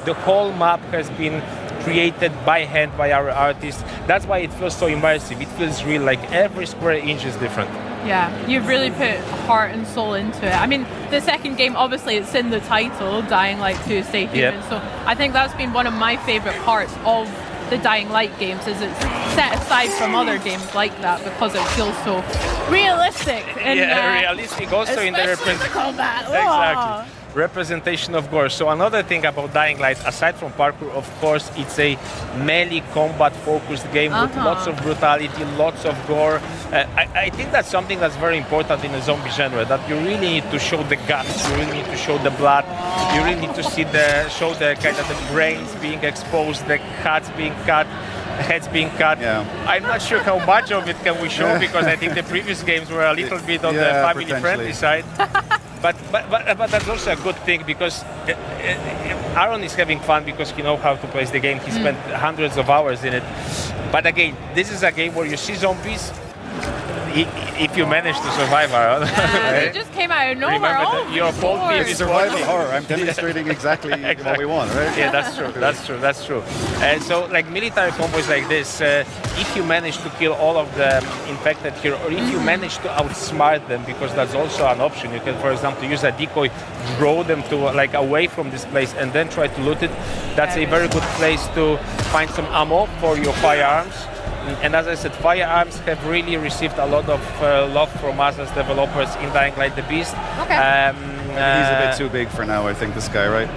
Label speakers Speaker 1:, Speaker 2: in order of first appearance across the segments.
Speaker 1: the whole map has been created by hand by our artists. That's why it feels so immersive. It feels real, like every square inch is different.
Speaker 2: Yeah, you've really put heart and soul into it. I mean, the second game, obviously, it's in the title, Dying Light 2 Stay Human, so I think that's been one of my favourite parts of the Dying Light games, is it's set aside from other games like that because it feels so realistic. And,
Speaker 1: realistic also in the
Speaker 2: combat.
Speaker 1: Exactly. Representation of gore. So another thing about Dying Light, aside from parkour, of course, it's a melee combat focused game with lots of brutality, lots of gore. I think that's something that's very important in the zombie genre, that you really need to show the guts, you really need to show the blood, you really need to show the kind of the brains being exposed, the heads being cut. I'm not sure how much of it can we show because I think the previous games were a little bit on the family-friendly side. But that's also a good thing because Aaron is having fun because he knows how to play the game. He spent hundreds of hours in it. But again, this is a game where you see zombies. If you manage to survive, Aaron.
Speaker 2: They just came out of nowhere.
Speaker 1: Remember your fault
Speaker 3: is survival horror. I'm demonstrating exactly what we want, right?
Speaker 1: Yeah, that's true. That's true. So, like military combos like this, if you manage to kill all of the infected here, or if you manage to outsmart them, because that's also an option. You can, for example, use a decoy, draw them to like away from this place, and then try to loot it. That's a very good place to find some ammo for your firearms. And as I said, firearms have really received a lot of love from us as developers in Dying Light the Beast.
Speaker 2: Okay.
Speaker 3: He's a bit too big for now, I think, this guy, right?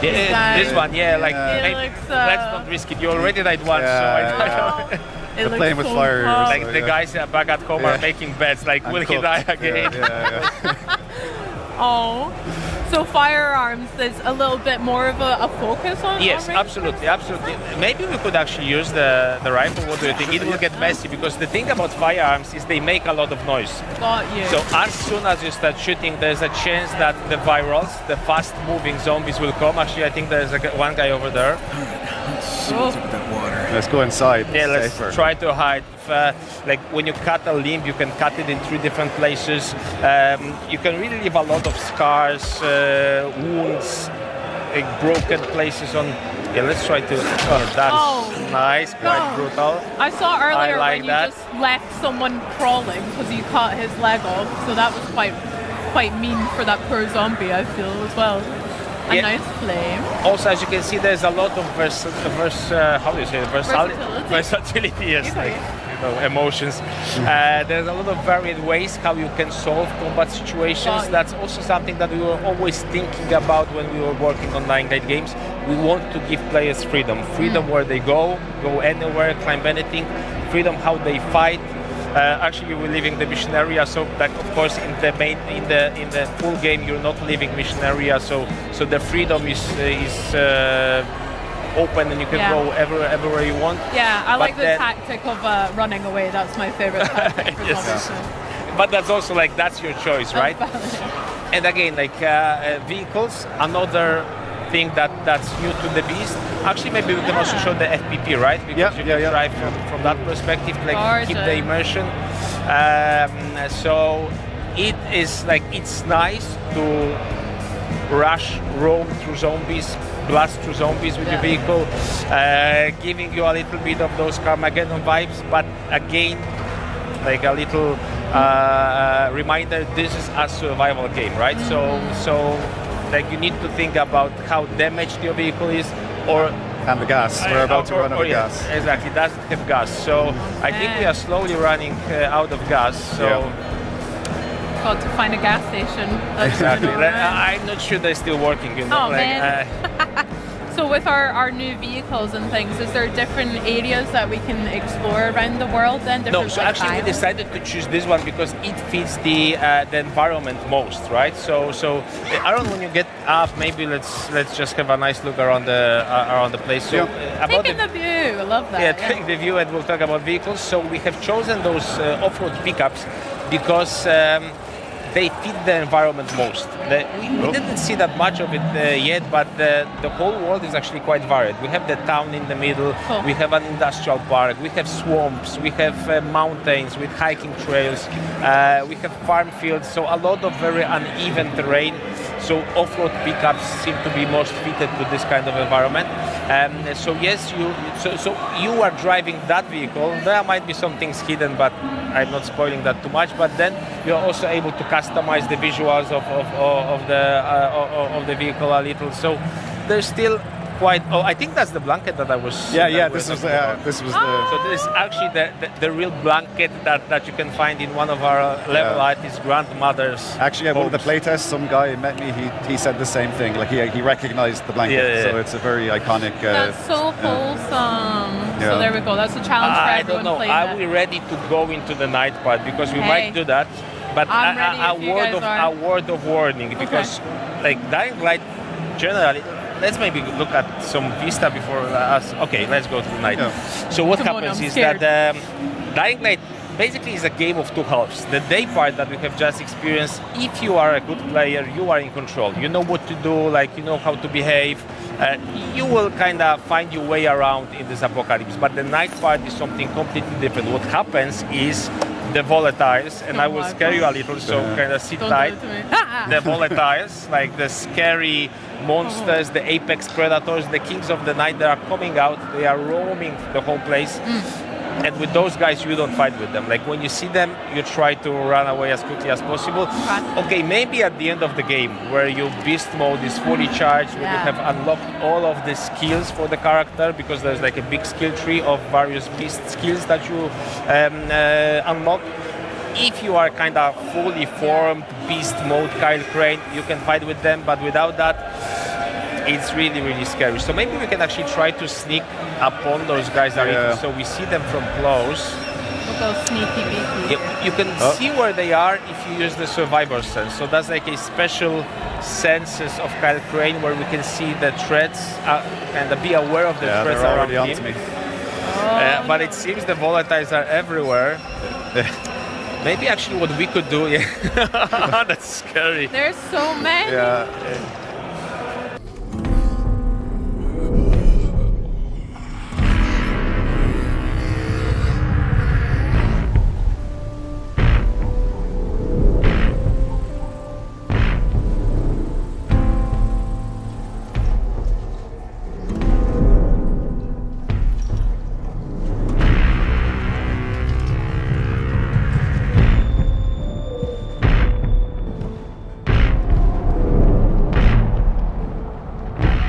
Speaker 1: This one, let's not risk it. You already died once, so
Speaker 2: They're
Speaker 3: playing with fire.
Speaker 1: Like the guys back at home are making bets, like, will he die again?
Speaker 2: Oh. So firearms, there's a little bit more of a focus on.
Speaker 1: Yes, absolutely. Maybe we could actually use the rifle. What do you think? It will get messy because the thing about firearms is they make a lot of noise.
Speaker 2: Got you.
Speaker 1: So as soon as you start shooting, there's a chance that the virals, the fast-moving zombies, will come. Actually, I think there's one guy over there.
Speaker 3: Let's go inside.
Speaker 1: Yeah, let's try to hide. Like when you cut a limb, you can cut it in 3 different places. You can really leave a lot of scars, wounds, broken places on. Yeah, let's try to. That's nice, quite brutal.
Speaker 2: I saw earlier
Speaker 1: like
Speaker 2: when you just left someone crawling because you cut his leg off. So that was quite mean for that poor zombie, I feel, as well. A nice flame.
Speaker 1: Also, as you can see, there's a lot of versatility. Yes, like, emotions. There's a lot of varied ways how you can solve combat situations. That's also something that we were always thinking about when we were working on Dying Light games. We want to give players freedom where they go anywhere, climb anything, freedom how they fight. Actually, we're leaving the mission area, so that of course in the full game you're not leaving mission area, so the freedom is open and you can go everywhere you want.
Speaker 2: Yeah, I like the tactic of running away. That's my favorite tactic for zombies.
Speaker 1: But that's also like that's your choice, right? And again, like vehicles, another thing that's new to the Beast. Actually, maybe we can also show the FPP, right? Because you can drive from that perspective, like keep the immersion. So it is like it's nice to roam through zombies, blast through zombies with your vehicle, giving you a little bit of those Carmageddon vibes. But again, like a little reminder, this is a survival game, right? So like you need to think about how damaged your vehicle is,
Speaker 3: and the gas. We're about to run out of gas.
Speaker 1: Exactly, doesn't have gas. So I think we are slowly running out of gas. So
Speaker 2: got to find a gas station.
Speaker 1: Exactly. I'm not sure they're still working. You know,
Speaker 2: man. So with our new vehicles and things, is there different areas that we can explore around the world then?
Speaker 1: No, so actually we decided to choose this one because it fits the environment most, right? So Aaron, when you get up, maybe let's just have a nice look around the place. So
Speaker 2: taking the view, I love that.
Speaker 1: Yeah, take the view, and we'll talk about vehicles. So we have chosen those off-road pickups because they fit the environment most. We didn't see that much of it yet, but the whole world is actually quite varied. We have the town in the middle, we have an industrial park, we have swamps, we have mountains with hiking trails, we have farm fields, so a lot of very uneven terrain. So off-road pickups seem to be most fitted to this kind of environment. So yes, you are driving that vehicle. There might be some things hidden, but I'm not spoiling that too much. But then you're also able to customize the visuals of the vehicle a little. So there's still quite. Oh, I think that's the blanket that I was.
Speaker 3: Yeah. This was the.
Speaker 1: So this is actually the real blanket that you can find in one of our level artist grandmothers.
Speaker 3: Actually, at one of the playtests, some guy met me. He said the same thing. Like he recognized the blanket. So it's a very iconic.
Speaker 2: That's so wholesome. So there we go. That's a challenge for everyone.
Speaker 1: I don't know. Are we ready to go into the night part? Because we might do that. But a word of warning, because like Dying Light generally. Let's maybe look at some Vista before us. Okay, let's go to the night. So what happens is that Dying Light basically is a game of two halves. The day part that we have just experienced, if you are a good player, you are in control. You know what to do, like you know how to behave. You will kind of find your way around in this apocalypse. But the night part is something completely different. What happens is the volatiles, and I will scare you a little, so kind of sit tight. The volatiles, like the scary monsters, the apex predators, the kings of the night, they are coming out, they are roaming the whole place. And with those guys, you don't fight with them. Like when you see them, you try to run away as quickly as possible. Okay, maybe at the end of the game, where your beast mode is fully charged, where you have unlocked all of the skills for the character, because there's like a big skill tree of various beast skills that you unlock. If you are kind of fully formed beast mode Kyle Crane, you can fight with them, but without that, it's really, really scary. So maybe we can actually try to sneak upon those guys so we see them from close.
Speaker 2: We'll go sneaky beaky.
Speaker 1: You can see where they are if you use the survivor sense. So that's like a special senses of Kyle Crane where we can see the threats and be aware of the threats around him. But it seems the volatiles are everywhere. Maybe actually what we could do, that's scary.
Speaker 2: There's so many.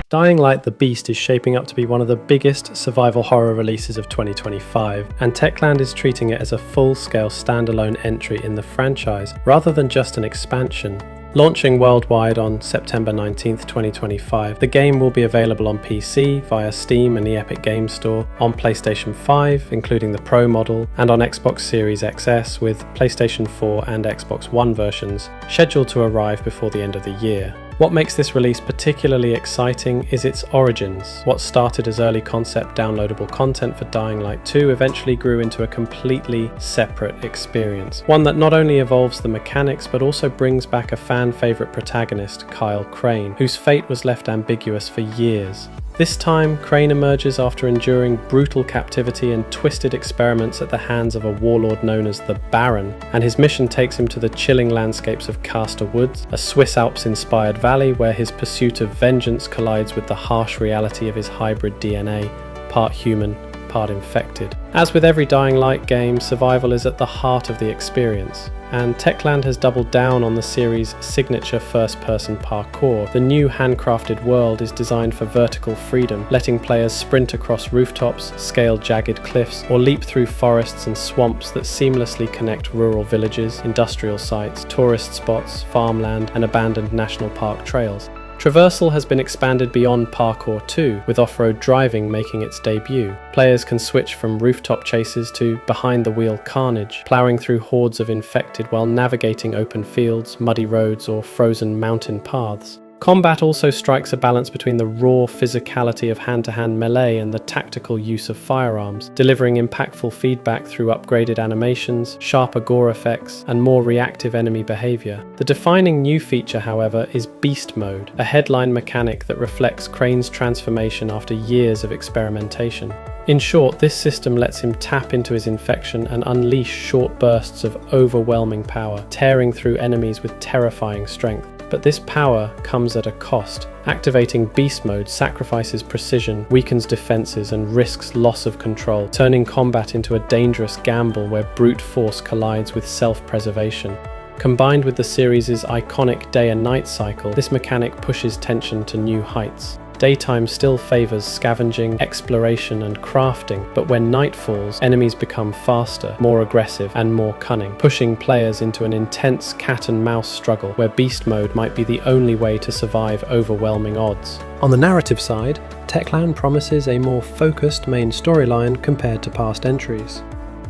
Speaker 4: Dying Light the Beast is shaping up to be one of the biggest survival horror releases of 2025, and Techland is treating it as a full-scale standalone entry in the franchise, rather than just an expansion. Launching worldwide on September 19th, 2025, the game will be available on PC via Steam and the Epic Games Store, on PlayStation 5, including the Pro model, and on Xbox Series XS with PlayStation 4 and Xbox One versions, scheduled to arrive before the end of the year. What makes this release particularly exciting is its origins. What started as early concept downloadable content for Dying Light 2 eventually grew into a completely separate experience. One that not only evolves the mechanics but also brings back a fan favourite protagonist, Kyle Crane, whose fate was left ambiguous for years. This time, Crane emerges after enduring brutal captivity and twisted experiments at the hands of a warlord known as the Baron, and his mission takes him to the chilling landscapes of Castor Woods, a Swiss Alps-inspired valley where his pursuit of vengeance collides with the harsh reality of his hybrid DNA, part human, part infected. As with every Dying Light game, survival is at the heart of the experience, and Techland has doubled down on the series' signature first-person parkour. The new handcrafted world is designed for vertical freedom, letting players sprint across rooftops, scale jagged cliffs, or leap through forests and swamps that seamlessly connect rural villages, industrial sites, tourist spots, farmland, and abandoned national park trails. Traversal has been expanded beyond parkour too, with off-road driving making its debut. Players can switch from rooftop chases to behind-the-wheel carnage, ploughing through hordes of infected while navigating open fields, muddy roads, or frozen mountain paths. Combat also strikes a balance between the raw physicality of hand-to-hand melee and the tactical use of firearms, delivering impactful feedback through upgraded animations, sharper gore effects, and more reactive enemy behaviour. The defining new feature, however, is Beast Mode, a headline mechanic that reflects Crane's transformation after years of experimentation. In short, this system lets him tap into his infection and unleash short bursts of overwhelming power, tearing through enemies with terrifying strength. But this power comes at a cost. Activating Beast Mode sacrifices precision, weakens defenses, and risks loss of control, turning combat into a dangerous gamble where brute force collides with self-preservation. Combined with the series' iconic day and night cycle, this mechanic pushes tension to new heights. Daytime still favours scavenging, exploration and crafting, but when night falls, enemies become faster, more aggressive and more cunning, pushing players into an intense cat-and-mouse struggle where beast mode might be the only way to survive overwhelming odds. On the narrative side, Techland promises a more focused main storyline compared to past entries.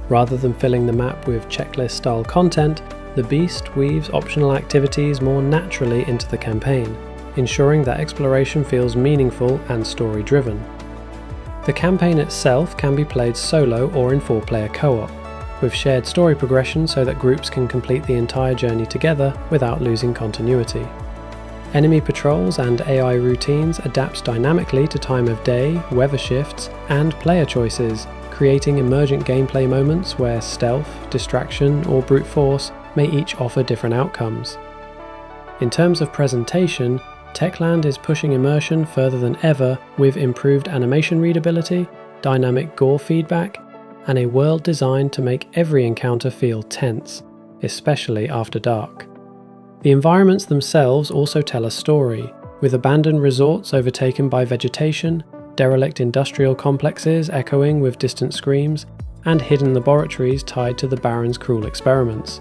Speaker 4: Rather than filling the map with checklist-style content, the Beast weaves optional activities more naturally into the campaign, ensuring that exploration feels meaningful and story-driven. The campaign itself can be played solo or in 4-player co-op, with shared story progression so that groups can complete the entire journey together without losing continuity. Enemy patrols and AI routines adapt dynamically to time of day, weather shifts, and player choices, creating emergent gameplay moments where stealth, distraction, or brute force may each offer different outcomes. In terms of presentation, Techland is pushing immersion further than ever with improved animation readability, dynamic gore feedback, and a world designed to make every encounter feel tense, especially after dark. The environments themselves also tell a story, with abandoned resorts overtaken by vegetation, derelict industrial complexes echoing with distant screams, and hidden laboratories tied to the Baron's cruel experiments.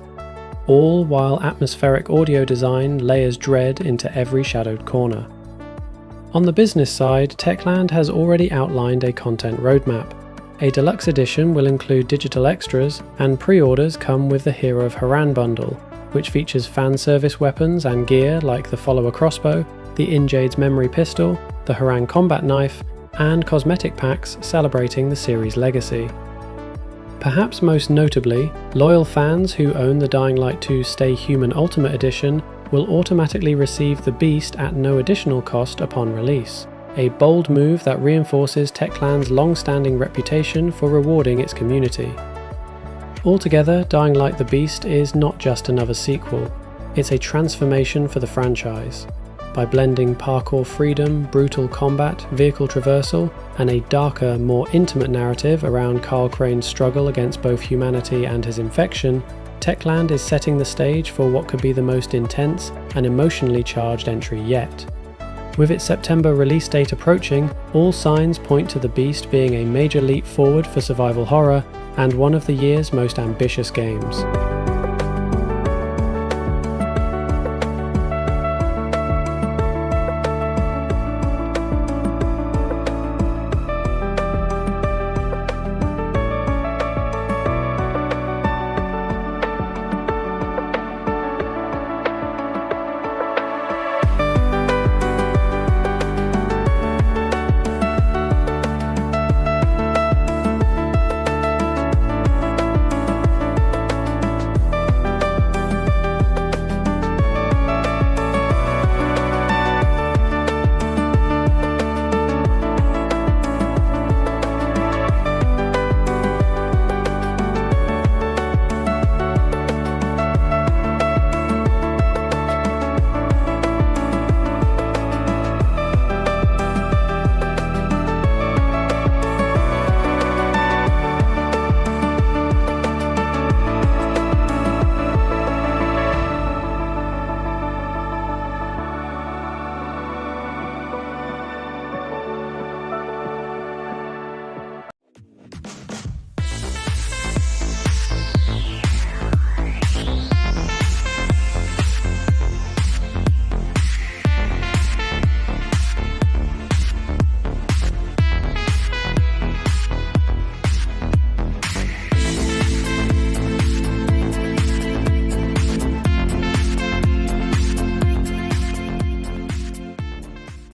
Speaker 4: All while atmospheric audio design layers dread into every shadowed corner. On the business side, Techland has already outlined a content roadmap. A deluxe edition will include digital extras, and pre-orders come with the Hero of Haran bundle, which features fan service weapons and gear like the Follower crossbow, the Injade's memory pistol, the Haran combat knife, and cosmetic packs celebrating the series' legacy. Perhaps most notably, loyal fans who own the Dying Light 2 Stay Human Ultimate Edition will automatically receive the Beast at no additional cost upon release, a bold move that reinforces Techland's long-standing reputation for rewarding its community. Altogether, Dying Light the Beast is not just another sequel, it's a transformation for the franchise. By blending parkour freedom, brutal combat, vehicle traversal, and a darker, more intimate narrative around Carl Crane's struggle against both humanity and his infection, Techland is setting the stage for what could be the most intense and emotionally charged entry yet. With its September release date approaching, all signs point to the Beast being a major leap forward for survival horror and one of the year's most ambitious games.